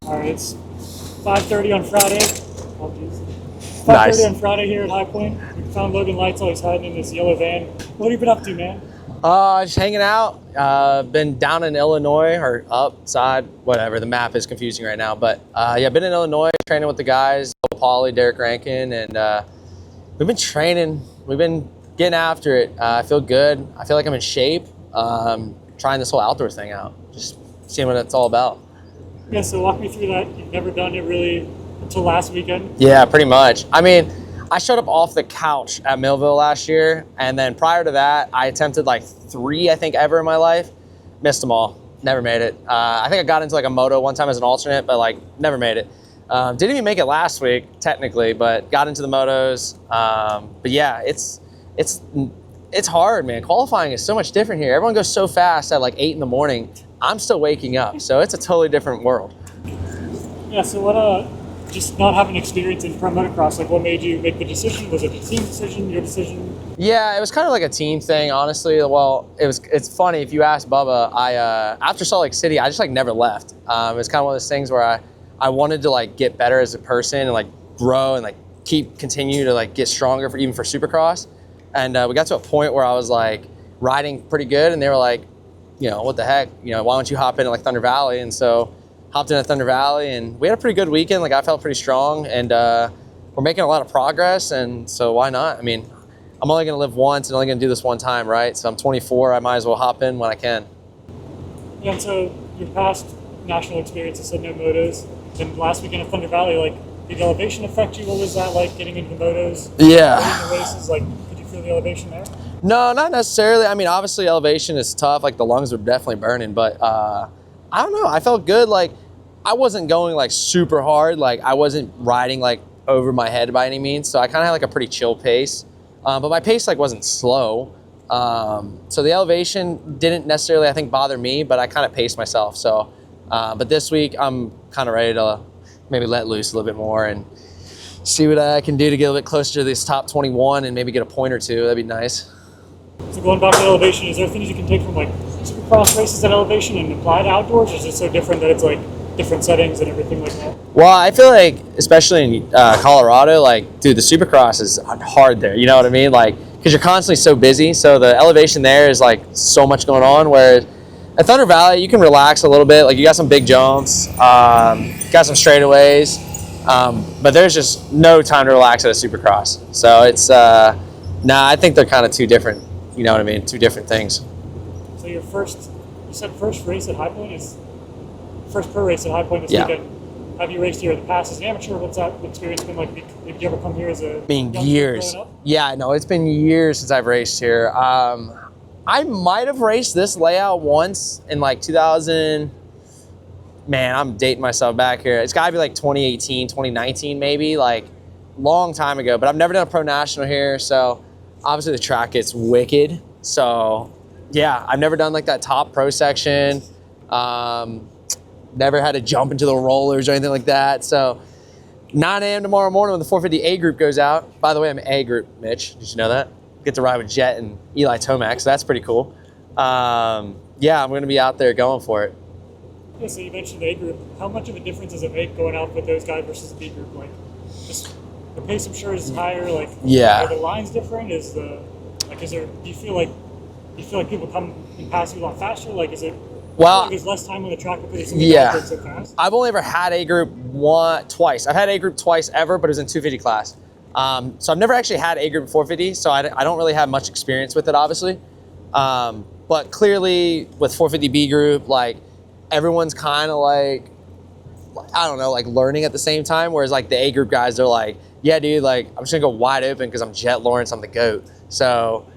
All right, it's 5:30 on Friday. Oh, geez. 5:30 Nice. on Friday here at High Point. We found Logan Leitzel. He's hiding in this yellow van. What have you been up to, man? Just hanging out. Been down in Illinois, or upside, whatever. The map is confusing right now. But yeah, been in Illinois training with the guys, Paulie, Derek Rankin, and we've been training. We've been getting after it. I feel good. I feel like I'm in shape. Trying this whole outdoor thing out. Just seeing what it's all about. Yeah, so walk me through that. You've never done it really until last weekend? Yeah, pretty much. I mean, I showed up off the couch at Millville last year, and then prior to that, I attempted like 3, I think, ever in my life. Missed them all. Never made it. I think I got into like a moto one time as an alternate, but like never made it. Didn't even make it last week, technically, but got into the motos. But yeah, it's hard, man. Qualifying is so much different here. Everyone goes so fast at like 8 in the morning. I'm still waking up, so it's a totally different world. Yeah, so what, just not having experience in pro motocross, like what made you make the decision? Was it a team decision, your decision? Yeah, it was kind of like a team thing, honestly. Well, it's funny, if you ask Bubba, after Salt Lake City, I just like never left. It was kind of one of those things where I wanted to like get better as a person and like grow and like continue to like get stronger even for Supercross. And we got to a point where I was like riding pretty good, and they were like, you know, what the heck, you know, why don't you hop into like Thunder Valley? And so hopped into Thunder Valley, and we had a pretty good weekend. Like I felt pretty strong, and we're making a lot of progress, and so why not? I mean, I'm only gonna live once and only gonna do this one time, right? So I'm 24, I might as well hop in when I can. Yeah, and so your past national experiences said no motos. Then last weekend at Thunder Valley, like, did the elevation affect you? What was that like getting into the motos? Yeah. Getting the races, like, could you feel the elevation there? No, not necessarily. I mean, obviously elevation is tough. Like the lungs were definitely burning, but I don't know. I felt good. Like I wasn't going like super hard. Like I wasn't riding like over my head by any means. So I kind of had like a pretty chill pace, but my pace like wasn't slow. So the elevation didn't necessarily, I think, bother me, but I kind of paced myself. So, but this week I'm kind of ready to maybe let loose a little bit more and see what I can do to get a little bit closer to this top 21 and maybe get a point or two. That'd be nice. So going back to elevation, is there things you can take from like Supercross races at elevation and apply to outdoors, or is it so different that it's like different settings and everything like that? Well, I feel like, especially in Colorado, like, dude, the Supercross is hard there. You know what I mean? Like, because you're constantly so busy. So the elevation there is like so much going on. Whereas at Thunder Valley, you can relax a little bit. Like you got some big jumps, got some straightaways, but there's just no time to relax at a Supercross. So it's I think they're kind of two different. You know what I mean? Two different things. So you said first race at High Point is first pro race at High Point this weekend. Have you raced here in the past as an amateur? What's that experience been like? Did you ever come here as a years? Yeah, no, it's been years since I've raced here. I might have raced this layout once in like 2000. Man, I'm dating myself back here. It's got to be like 2018, 2019 maybe, like long time ago. But I've never done a pro national here, so obviously the track gets wicked. So yeah, I've never done like that top pro section. Never had to jump into the rollers or anything like that. So 9 a.m. tomorrow morning when the 450 A group goes out. By the way, I'm A group, Mitch. Did you know that? Get to ride with Jet and Eli Tomac, so that's pretty cool. Yeah, I'm going to be out there going for it. Yeah, so you mentioned A group. How much of a difference does it make going out with those guys versus B group? Like, just the pace, I'm sure, is higher. Like, yeah. Are the lines different? Do you feel like people come and pass you a lot faster? Like, is it? Well, there's less time on the track because it's so fast. I've only ever had A group twice. I've had A group twice ever, but it was in 250 class. So I've never actually had A group 450, so I don't really have much experience with it, obviously. But clearly with 450 B group, like everyone's kind of like, I don't know, like learning at the same time. Whereas like the A group guys, they're like, yeah, dude, like I'm just gonna go wide open because I'm Jet Lawrence, I'm the GOAT. So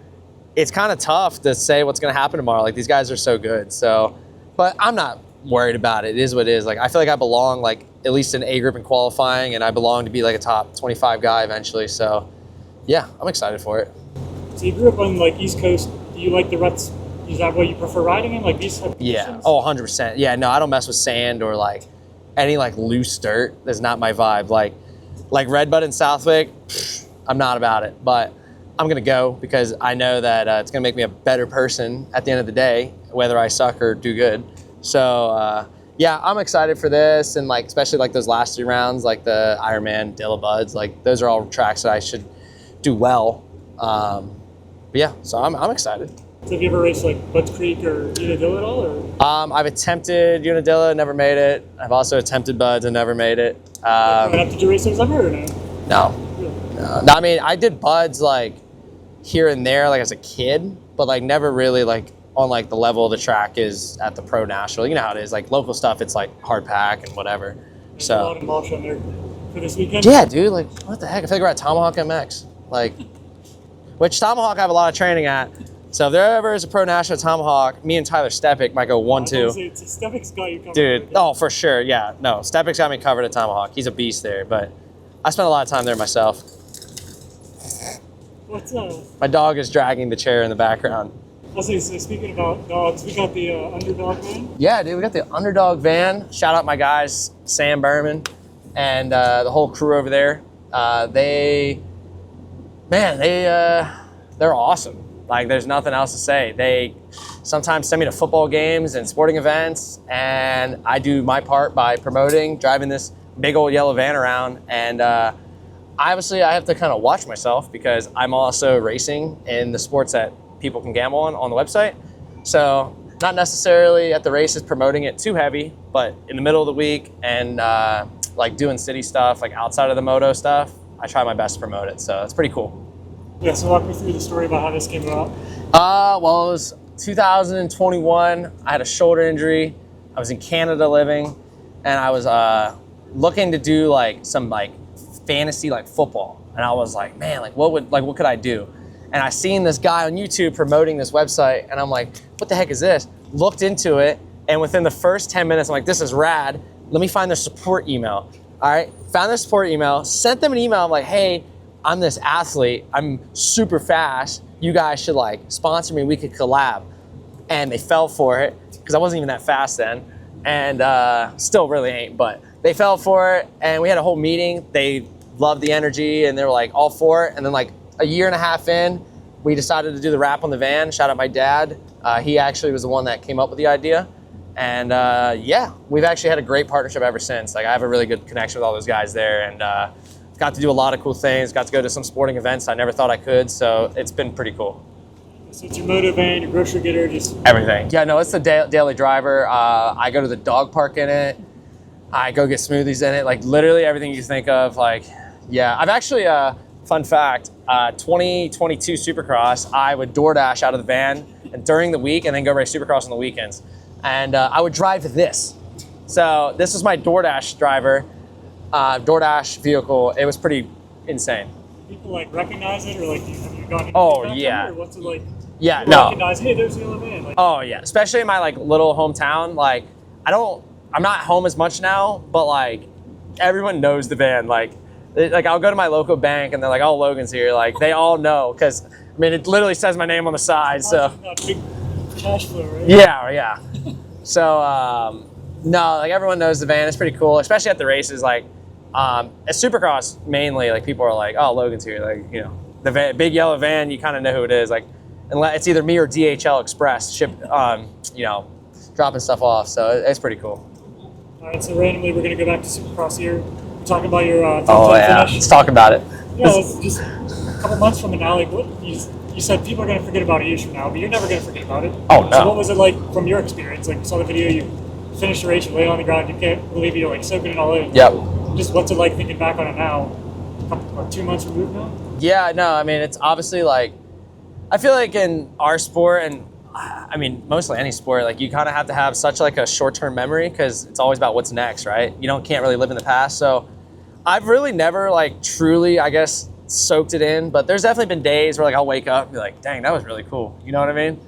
it's kind of tough to say what's gonna happen tomorrow. Like these guys are so good. So, but I'm not worried about it. It is what it is. Like I feel like I belong like at least in A group in qualifying, and I belong to be like a top 25 guy eventually. So yeah, I'm excited for it. So you grew up on like East Coast. Do you like the ruts? Is that what you prefer riding in? Like these type of conditions? Oh, 100%. Yeah, no, I don't mess with sand or like any like loose dirt. That's not my vibe. Like Redbud and Southwick, I'm not about it. But I'm gonna go because I know that it's gonna make me a better person at the end of the day, whether I suck or do good. So yeah, I'm excited for this, and like especially like those last 3 rounds, like the Ironman, Dilla Buds, like those are all tracks that I should do well. But yeah, so I'm excited. So have you ever raced like Budds Creek or Unadilla at all? Or? I've attempted Unadilla, never made it. I've also attempted Buds and never made it. Did you race those ever or no? No. No, I mean, I did Buds like here and there, like as a kid, but like never really like on like the level of the track is at the pro national. You know how it is, like local stuff, it's like hard pack and whatever. There's so a lot of mulch on there for this weekend. Yeah, dude, like what the heck? I feel like we're at Tomahawk MX, like, which Tomahawk I have a lot of training at. So if there ever is a pro national at Tomahawk, me and Tyler Stepik might go 1-2. Stepik's got you covered. Dude, oh for sure, yeah. No, Stepik's got me covered at Tomahawk. He's a beast there, but I spent a lot of time there myself. What's up? My dog is dragging the chair in the background. Also, speaking about dogs, we got the Underdog van. Yeah, dude, we got the Underdog van. Shout out my guys, Sam Berman, and the whole crew over there. They're awesome. Like, there's nothing else to say. They sometimes send me to football games and sporting events, and I do my part by promoting, driving this big old yellow van around. And obviously, I have to kind of watch myself because I'm also racing in the sports that people can gamble on the website. So not necessarily at the races promoting it too heavy, but in the middle of the week and like doing city stuff, like outside of the moto stuff, I try my best to promote it. So it's pretty cool. Yeah, so walk me through the story about how this came about. Well, it was 2021. I had a shoulder injury. I was in Canada living, and I was looking to do like some like fantasy like football. And I was like, man, like what could I do? And I seen this guy on YouTube promoting this website, and I'm like, what the heck is this? Looked into it, and within the first 10 minutes, I'm like, this is rad. Let me find their support email. All right, found their support email, sent them an email. I'm like, hey, I'm this athlete. I'm super fast. You guys should like sponsor me. We could collab. And they fell for it because I wasn't even that fast then, and still really ain't. But they fell for it, and we had a whole meeting. They loved the energy, and they were like all for it. And then like a year and a half in, we decided to do the wrap on the van. Shout out my dad. He actually was the one that came up with the idea. And yeah, we've actually had a great partnership ever since. Like I have a really good connection with all those guys there, and got to do a lot of cool things. Got to go to some sporting events I never thought I could. So it's been pretty cool. So it's your moto van, your grocery getter, just everything. Yeah, no, it's the daily driver. I go to the dog park in it. I go get smoothies in it. Like literally everything you think of. Like, yeah, I've actually fun fact, 2022 Supercross, I would DoorDash out of the van and during the week and then go race Supercross on the weekends. And I would drive this. So this was my DoorDash driver, DoorDash vehicle. It was pretty insane. People like recognize it, or like have you gone? Oh yeah. Or what's it like? Yeah, no. Recognize, hey, there's the other van. Like, oh yeah, especially in my like little hometown. Like I'm not home as much now, but like everyone knows the van. Like I'll go to my local bank and they're like, oh, Logan's here. Like they all know because I mean it literally says my name on the side. So big cash flow, right? Yeah. So no, like everyone knows the van. It's pretty cool, especially at the races. Like at Supercross mainly, like people are like, oh, Logan's here. Like the van, big yellow van. You kind of know who it is. Like unless it's either me or DHL Express dropping stuff off. So it's pretty cool. All right, so randomly we're gonna go back to Supercross here. We're talking about your finish. Let's talk about it. Yeah, it's just a couple months from now. Like what you said, people are gonna forget about it years from now, but you're never gonna forget about it. Oh no. So what was it like from your experience? Like you saw the video, you finished the race, you lay on the ground, you can't believe you're like soaking it all in. Yep. Just what's it like thinking back on it now? 2 months removed now? Yeah, no, I mean it's obviously like I feel like in our sport and I mean, mostly any sport, like you kind of have to have such like a short-term memory because it's always about what's next, right? Can't really live in the past. So I've really never like truly, I guess, soaked it in, but there's definitely been days where like I'll wake up and be like, dang, that was really cool. You know what I mean?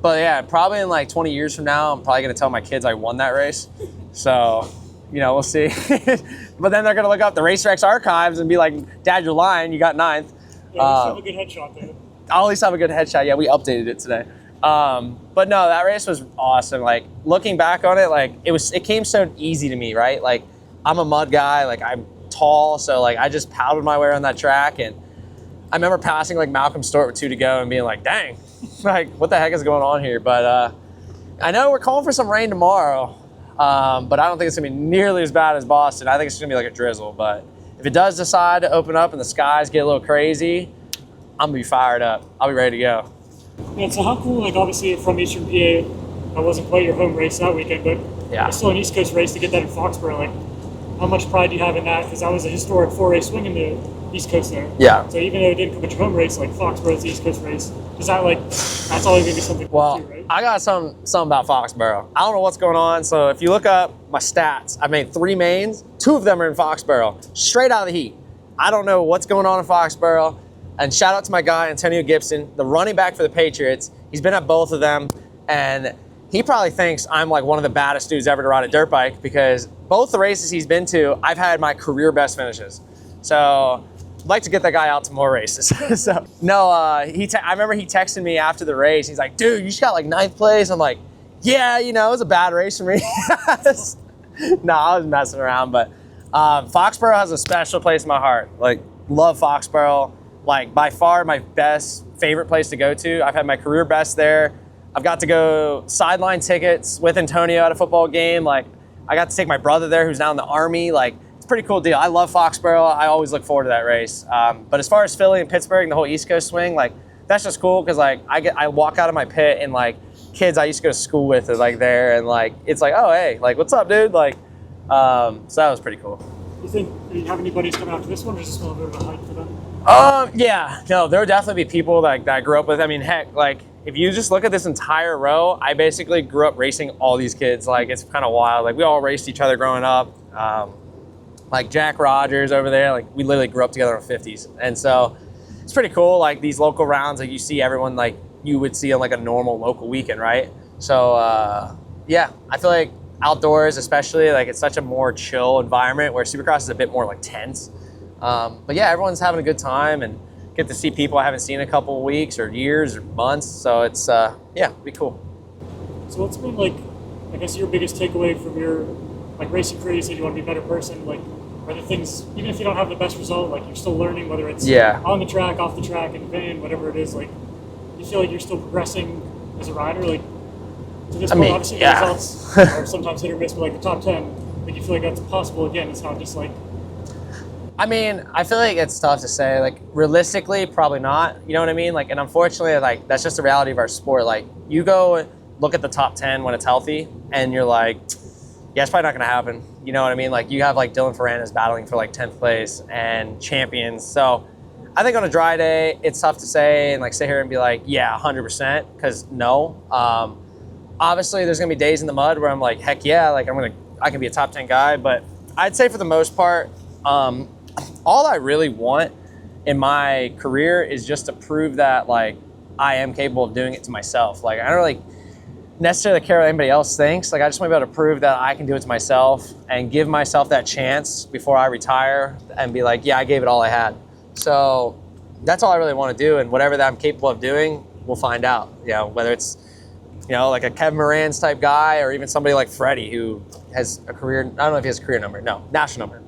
But yeah, probably in like 20 years from now, I'm probably going to tell my kids I won that race. So, we'll see. But then they're going to look up the RacerX archives and be like, Dad, you're lying. You got 9th. Yeah, you have a good headshot there. I'll at least have a good headshot. Yeah, we updated it today. But no, that race was awesome. Like looking back on it, like it came so easy to me, right? Like I'm a mud guy, like I'm tall, so like I just paddled my way around that track. And I remember passing like Malcolm Stewart with 2 to go and being like, dang, like what the heck is going on here? But I know we're calling for some rain tomorrow. But I don't think it's gonna be nearly as bad as Boston. I think it's gonna be like a drizzle. But if it does decide to open up and the skies get a little crazy, I'm gonna be fired up. I'll be ready to go. Yeah, so how cool, like obviously from Eastern PA, that wasn't quite your home race that weekend, but Yeah. it's still an East Coast race to get that in Foxborough. Like, how much pride do you have in that? Because that was a historic 4-race swing in the East Coast there. Yeah. So even though it didn't come at your home race, like Foxborough's the East Coast race, is that like, that's always gonna be something Well, cool too, right? I got something about Foxborough. I don't know what's going on. So if you look up my stats, I've made 3 mains. 2 of them are in Foxborough, straight out of the heat. I don't know what's going on in Foxborough. And shout out to my guy, Antonio Gibson, the running back for the Patriots. He's been at both of them. And he probably thinks I'm like one of the baddest dudes ever to ride a dirt bike, because both the races he's been to, I've had my career best finishes. So I'd like to get that guy out to more races. So no, I remember he texted me after the race. He's like, dude, you just got like 9th place. I'm like, yeah, you know, it was a bad race for me. No, I was messing around, but Foxborough has a special place in my heart. Like, love Foxborough. Like, by far my favorite place to go to. I've had my career best there. I've got to go sideline tickets with Antonio at a football game. Like, I got to take my brother there who's now in the Army. Like, it's a pretty cool deal. I love Foxborough. I always look forward to that race. But as far as Philly and Pittsburgh and the whole East Coast swing, like, that's just cool because like I walk out of my pit and like kids I used to go to school with are like there, and like it's like, oh hey, like what's up, dude? Like, so that was pretty cool. You think, do you have any buddies coming after this one, or is this a little bit of a hike for them? Yeah, no, there would definitely be people that I grew up with. I mean, heck, like if you just look at this entire row, I basically grew up racing all these kids. Like, it's kind of wild. Like, we all raced each other growing up. Like Jack Rogers over there, like we literally grew up together in the 50s. And so it's pretty cool. Like these local rounds, like you see everyone like you would see on like a normal local weekend, right? So yeah, I feel like outdoors, especially, like it's such a more chill environment where Supercross is a bit more like tense. But yeah, everyone's having a good time and get to see people I haven't seen in a couple of weeks or years or months. So it's, yeah, it'd be cool. So what's been like, I guess your biggest takeaway from your like racing career? You said you want to be a better person. Like, are there things, even if you don't have the best result, like you're still learning, whether it's on the track, off the track, in the van, whatever it is, like you feel like you're still progressing as a rider? Like, to this point, obviously the results are sometimes hit or miss, but like the top 10, like you feel like that's possible again. It's not just like, I mean, I feel like it's tough to say. Like, realistically, probably not. You know what I mean? Like, and unfortunately, like, that's just the reality of our sport. Like, you go look at the top 10 when it's healthy, and you're like, yeah, it's probably not going to happen. You know what I mean? Like, you have, like, Dylan Ferrandis battling for, like, 10th place and champions. So, I think on a dry day, it's tough to say and, like, sit here and be like, yeah, 100%, because no. Obviously, there's going to be days in the mud where I'm like, heck yeah, like, I can be a top 10 guy. But I'd say for the most part, all I really want in my career is just to prove that like I am capable of doing it to myself. Like, I don't really necessarily care what anybody else thinks. Like, I just want to be able to prove that I can do it to myself and give myself that chance before I retire and be like, yeah, I gave it all I had. So that's all I really want to do, and whatever that I'm capable of doing, we'll find out. You know, whether it's, you know, like a Kevin Moran's type guy, or even somebody like Freddie who has a career, I don't know if he has a career number. No, national number.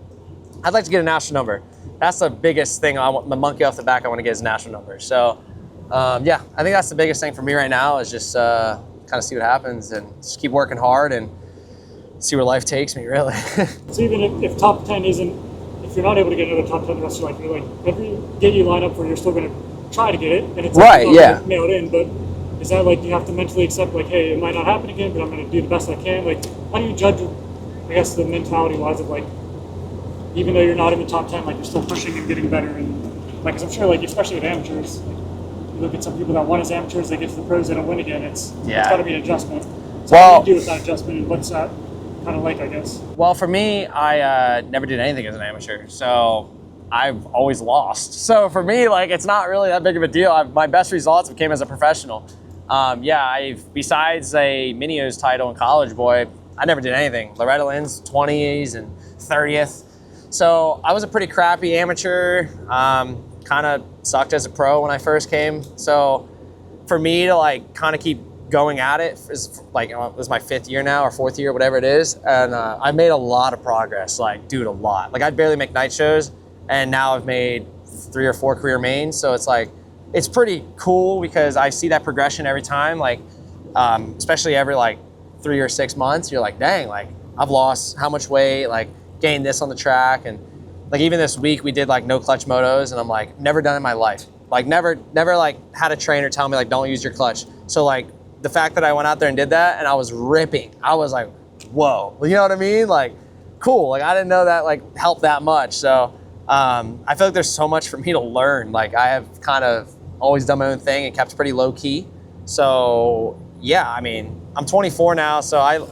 I'd like to get a national number. That's the biggest thing. I want the monkey off the back. I want to get his national number. So, yeah, I think that's the biggest thing for me right now is just kind of see what happens and just keep working hard and see where life takes me, really. So even if top 10 isn't, if you're not able to get another top 10 the rest of your life, you're like, every game you line up where you're still going to try to get it, and it's right, like, yeah, nailed in. But is that like you have to mentally accept like, hey, it might not happen again, but I'm going to do the best I can? Like, how do you judge, I guess, the mentality-wise of like, even though you're not in the top 10, like you're still pushing and getting better, and like, cause I'm sure like, especially with amateurs, like, you look at some people that won as amateurs, they get to the pros, they don't win again. It's got to be an adjustment. So how do you do with that adjustment, and what's that kind of like, I guess? Well, for me, I never did anything as an amateur, so I've always lost. So for me, like, it's not really that big of a deal. My best results came as a professional. Yeah, besides a Mini-O's title in college, boy, I never did anything. Loretta Lynn's 20s and 30th. So I was a pretty crappy amateur, kind of sucked as a pro when I first came. So for me to like kind of keep going at it is like, it was my 5th year now or 4th year, whatever it is. And I made a lot of progress, like, dude, a lot. Like, I'd barely make night shows, and now I've made 3 or 4 career mains. So it's like, it's pretty cool because I see that progression every time, like, especially every like 3 or 6 months, you're like, dang, like, I've lost how much weight, like gained this on the track. And like even this week we did like no clutch motos, and I'm like, never done it in my life. Like never like had a trainer tell me like, don't use your clutch. So like the fact that I went out there and did that and I was ripping, I was like, whoa, you know what I mean? Like, cool. Like I didn't know that like helped that much. So I feel like there's so much for me to learn. Like I have kind of always done my own thing and kept pretty low key. So yeah, I mean, I'm 24 now, so I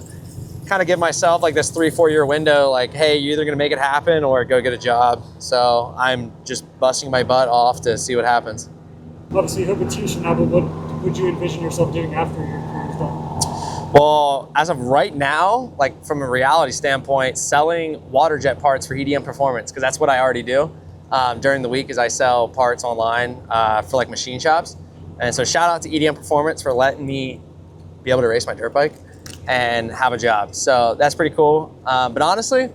kind of give myself like this 3-4 year window, like, hey, you're either gonna make it happen or go get a job. So I'm just busting my butt off to see what happens. Obviously, hope it's you now, but what would you envision yourself doing after your career's done? Well, as of right now, like from a reality standpoint, selling water jet parts for EDM Performance, because that's what I already do. During the week is I sell parts online for like machine shops. And so shout out to EDM Performance for letting me be able to race my dirt bike and have a job. So that's pretty cool. But honestly,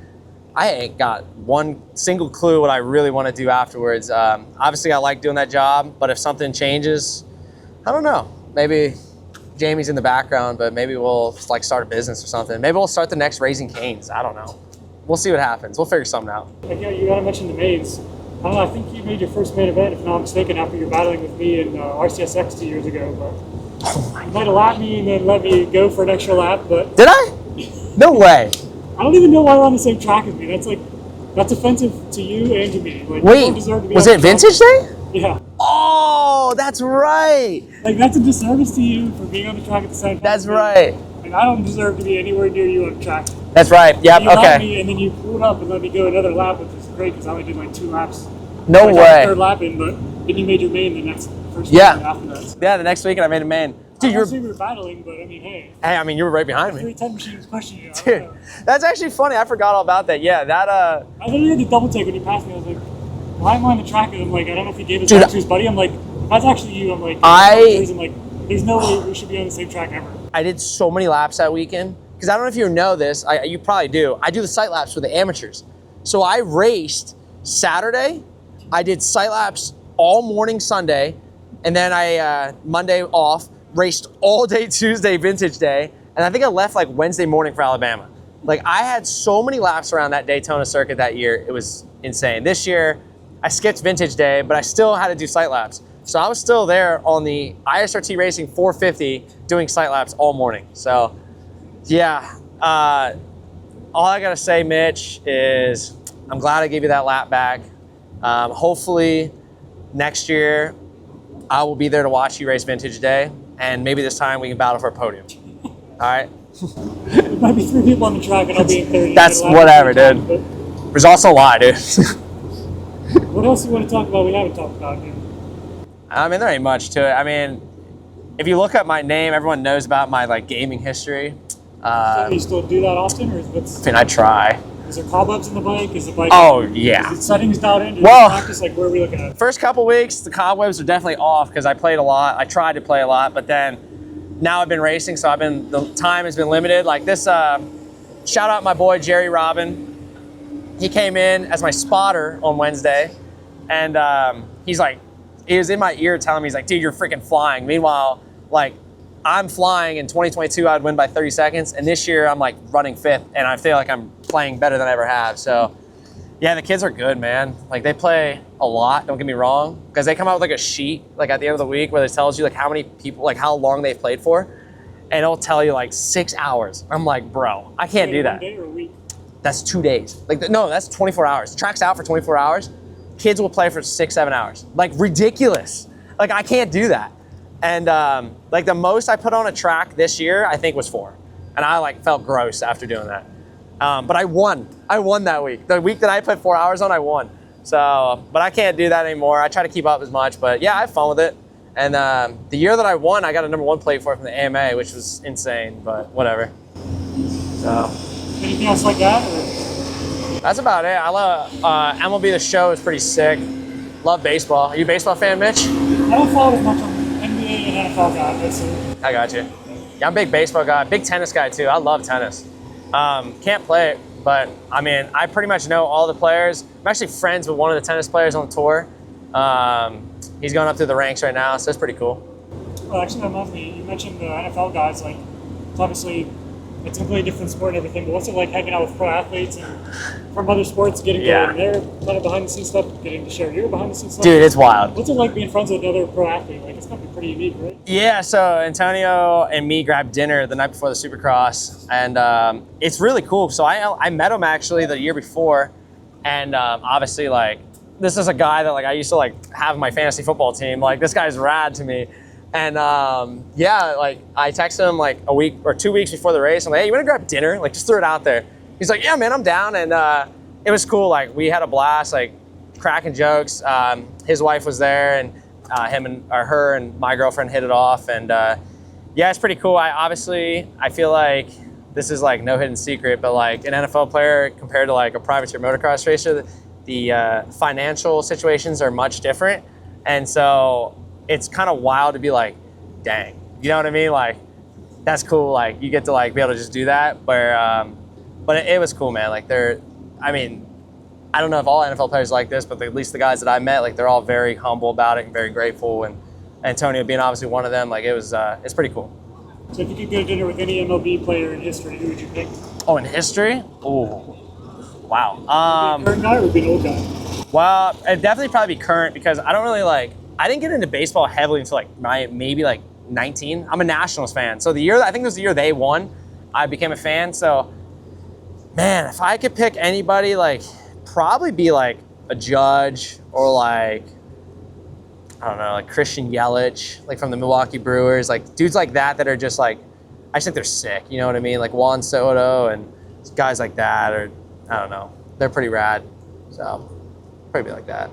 I ain't got one single clue what I really want to do afterwards. Obviously I like doing that job, but if something changes, I don't know, maybe Jamie's in the background, but maybe we'll like start a business or something. Maybe we'll start the next Raising Canes. I don't know. We'll see what happens. We'll figure something out. Like, yeah, you gotta mention the mains. I don't know, I think you made your first main event, if I'm not mistaken, after you're battling with me in RCSX 2 years ago. But you might have lapped me and then let me go for an extra lap, but... Did I? No way. I don't even know why we're on the same track as me. That's offensive to you and to me. Like, wait, you don't deserve to be was on it the track. Vintage Day? Yeah. Oh, that's right. Like, that's a disservice to you for being on the track at the same time. That's right. Like, I don't deserve to be anywhere near you on the track. That's right. Yep. You lapped Okay. me and then you pulled up and let me go another lap, which is great because I only did like 2 laps. No I got way. the third lap in, but then you made your main the next first Yeah. weekend after that. So Yeah, the next weekend I made a main. Dude, obviously we were battling, but I mean, hey. Hey, I mean, you were right behind me. 310 machine was pushing you. I don't Dude, know. that's actually funny. I forgot all about that. Yeah, that I literally had to double take when he passed me. I was like, why am I on the track? And I'm like, I don't know if he gave his Dude, back to his buddy. I'm like, if that's actually you, I'm like, I'm like, there's no way we should be on the same track ever. I did so many laps that weekend because I don't know if you know this. You probably do. I do the sight laps for the amateurs. So I raced Saturday. I did sight laps all morning Sunday, and then I Monday off. Raced all day Tuesday, Vintage Day, and I think I left like Wednesday morning for Alabama. Like I had so many laps around that Daytona circuit that year, it was insane. This year, I skipped Vintage Day, but I still had to do sight laps. So I was still there on the ISRT Racing 450 doing sight laps all morning. So yeah, all I gotta say, Mitch, is I'm glad I gave you that lap back. Hopefully next year, I will be there to watch you race Vintage Day. And maybe this time we can battle for a podium. All right? There might be 3 people on the track and I'll be in 30. That's whatever, dude. But Results don't lie, dude. what else do you want to talk about we haven't talked about, dude? I mean, there ain't much to it. I mean, if you look up my name, everyone knows about my like gaming history. So you still do that often, or I mean, I try. Is there cobwebs in the bike? Is the bike? Oh, yeah. Is it settings dialed in? Well, practice, like where are we looking at? First couple weeks, the cobwebs are definitely off because I played a lot. I tried to play a lot, but then now I've been racing, so the time has been limited. Like this, shout out my boy Jerry Robin. He came in as my spotter on Wednesday, and he was in my ear telling me, he's like, dude, you're freaking flying. Meanwhile, like I'm flying in 2022, I'd win by 30 seconds, and this year I'm like running 5th, and I feel like I'm playing better than I ever have. So yeah, the kids are good, man. Like they play a lot, don't get me wrong, because they come out with like a sheet like at the end of the week where it tells you like how many people, like how long they've played for, and it'll tell you like 6 hours. I'm like, bro, I can't do that. 1 day or a week? That's 2 days. Like no, that's 24 hours. The track's out for 24 hours. Kids will play for 6-7 hours. Like ridiculous. Like I can't do that. And like the most I put on a track this year, I think was 4. And I like felt gross after doing that. But I won. I won that week. The week that I put 4 hours on, I won. So, but I can't do that anymore. I try to keep up as much, but yeah, I have fun with it. And the year that I won, I got a #1 plate for it from the AMA, which was insane, but whatever. So. Anything else like that? Or? That's about it. I love MLB The Show is pretty sick. Love baseball. Are you a baseball fan, Mitch? I don't follow as much on NBA and NFL guys. I got you. Yeah, I'm a big baseball guy, big tennis guy too. I love tennis. Can't play it, but I mean, I pretty much know all the players. I'm actually friends with one of the tennis players on the tour. He's going up through the ranks right now, so it's pretty cool. Well, actually, that reminds me. You mentioned the NFL guys. Like, it's obviously it's a completely different sport and everything, but what's it like hanging out with pro athletes and from other sports, getting Yeah. their kind of behind the scenes stuff, getting to share your behind the scenes stuff? Dude, it's wild. What's it like being friends with another pro athlete? Like, it's gotta be pretty unique, right? Yeah, so Antonio and me grabbed dinner the night before the Supercross, and it's really cool. So I met him actually the year before, and obviously, like, this is a guy that, like, I used to, like, have my fantasy football team. Like, this guy's rad to me. And yeah, like, I texted him like a week or 2 weeks before the race. I'm like, hey, you wanna grab dinner? Like, just threw it out there. He's like, yeah, man, I'm down. And it was cool. Like, we had a blast, like, cracking jokes. His wife was there, and her and my girlfriend hit it off. And yeah, it's pretty cool. I feel like this is like no hidden secret, but like an NFL player compared to like a privateer motocross racer, the financial situations are much different. And so it's kind of wild to be like, dang, you know what I mean? Like, that's cool. Like, you get to like be able to just do that. But it was cool, man. Like, I mean, I don't know if all NFL players are like this, but at least the guys that I met, like, they're all very humble about it and very grateful. And Antonio being obviously one of them, like, it's pretty cool. So if you could go to dinner with any MLB player in history, who would you pick? Oh, in history? Oh, wow. Current guy or would be an old guy? Well, it'd definitely probably be current, because I don't really I didn't get into baseball heavily until like maybe like 19. I'm a Nationals fan. So I think it was the year they won, I became a fan. So, man, if I could pick anybody, like, probably be like a Judge or like, I don't know, like Christian Yelich, like from the Milwaukee Brewers, like dudes like that are just like, I just think they're sick. You know what I mean? Like Juan Soto and guys like that, or I don't know, they're pretty rad. So, probably be like that.